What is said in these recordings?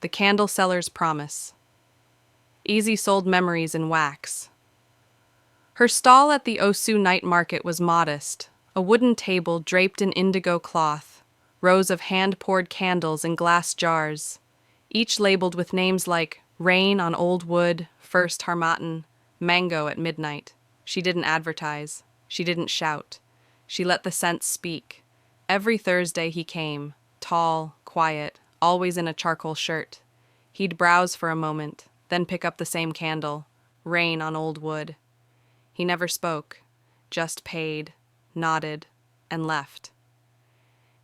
The Candle Seller's Promise. Easy sold memories in wax. Her stall at the Osu night market was modest, a wooden table draped in indigo cloth, rows of hand-poured candles in glass jars, each labeled with names like Rain on Old Wood, First Harmattan, Mango at Midnight. She didn't advertise. She didn't shout. She let the scents speak. Every Thursday he came, tall, quiet, always in a charcoal shirt. He'd browse for a moment, then pick up the same candle, Rain on Old Wood. He never spoke, just paid, nodded, and left.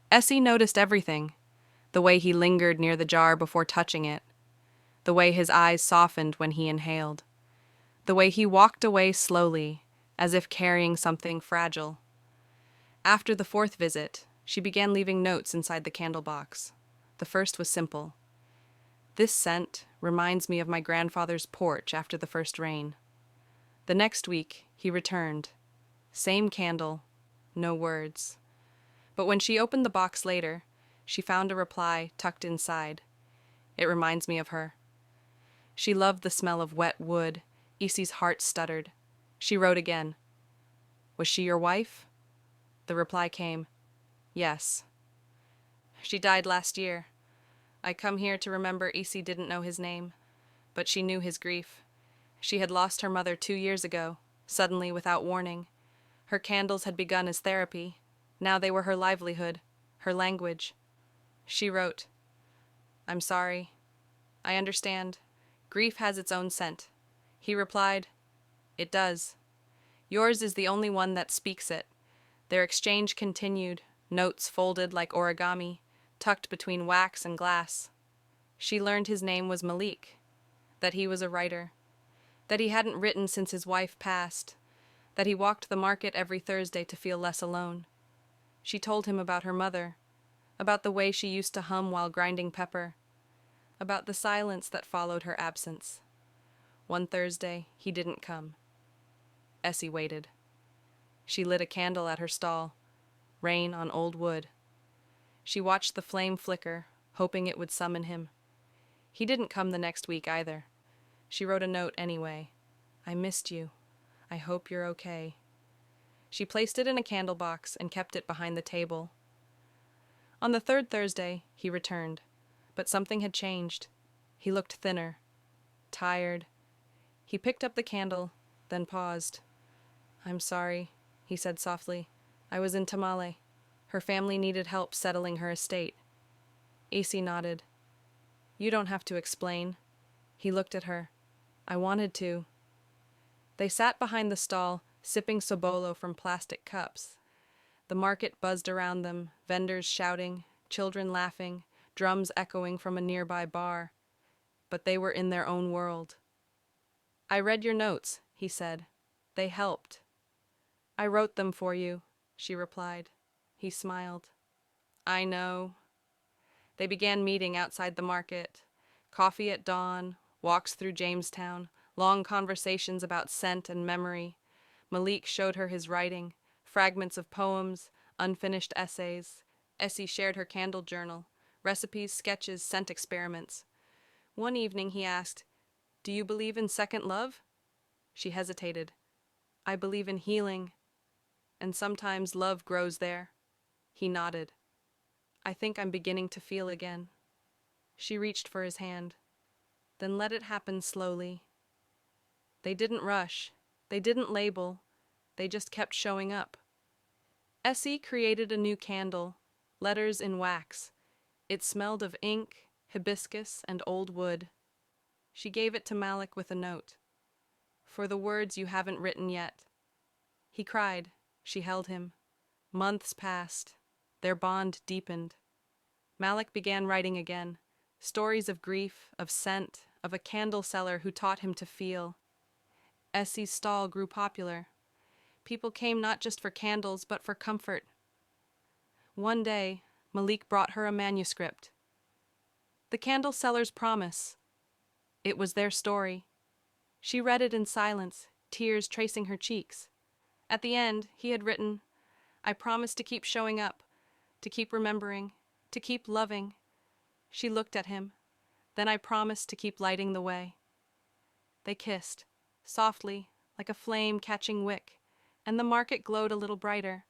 Essie noticed everything, the way he lingered near the jar before touching it, the way his eyes softened when he inhaled, the way he walked away slowly, as if carrying something fragile. After the fourth visit, she began leaving notes inside the candle box. The first was simple. This scent reminds me of my grandfather's porch after the first rain. The next week, he returned. Same candle, no words. But when she opened the box later, she found a reply tucked inside. It reminds me of her. She loved the smell of wet wood. Issy's heart stuttered. She wrote again. Was she your wife? The reply came, yes. She died last year. I come here to remember Issy didn't know his name, but she knew his grief. She had lost her mother 2 years ago, suddenly without warning. Her candles had begun as therapy. Now they were her livelihood, her language. She wrote, I'm sorry. I understand. Grief has its own scent. He replied, it does. Yours is the only one that speaks it. Their exchange continued, notes folded like origami, tucked between wax and glass. She learned his name was Malik, that he was a writer, that he hadn't written since his wife passed, that he walked the market every Thursday to feel less alone. She told him about her mother, about the way she used to hum while grinding pepper, about the silence that followed her absence. One Thursday, he didn't come. Essie waited. She lit a candle at her stall, Rain on Old Wood. She watched the flame flicker, hoping it would summon him. He didn't come the next week either. She wrote a note anyway. I missed you. I hope you're okay. She placed it in a candle box and kept it behind the table. On the third Thursday, he returned, but something had changed. He looked thinner, tired. He picked up the candle, then paused. I'm sorry, he said softly. I was in Tamale. Her family needed help settling her estate. Issy nodded. You don't have to explain. He looked at her. I wanted to. They sat behind the stall, sipping sobolo from plastic cups. The market buzzed around them, vendors shouting, children laughing, drums echoing from a nearby bar. But they were in their own world. I read your notes, he said. They helped. I wrote them for you, she replied. He smiled. I know. They began meeting outside the market. Coffee at dawn, walks through Jamestown, long conversations about scent and memory. Malik showed her his writing, fragments of poems, unfinished essays. Essie shared her candle journal, recipes, sketches, scent experiments. One evening he asked, Do you believe in second love? She hesitated. I believe in healing, and sometimes love grows there. He nodded. I think I'm beginning to feel again. She reached for his hand. Then let it happen slowly. They didn't rush. They didn't label. They just kept showing up. Essie created a new candle, letters in wax. It smelled of ink, hibiscus, and old wood. She gave it to Malik with a note. For the words you haven't written yet. He cried. She held him. Months passed. Their bond deepened. Malik began writing again. Stories of grief, of scent, of a candle seller who taught him to feel. Essie's stall grew popular. People came not just for candles, but for comfort. One day, Malik brought her a manuscript. The Candle Seller's Promise. It was their story. She read it in silence, tears tracing her cheeks. At the end, he had written, I promise to keep showing up, to keep remembering, to keep loving. She looked at him. Then I promised to keep lighting the way. They kissed, softly, like a flame catching wick, and the market glowed a little brighter.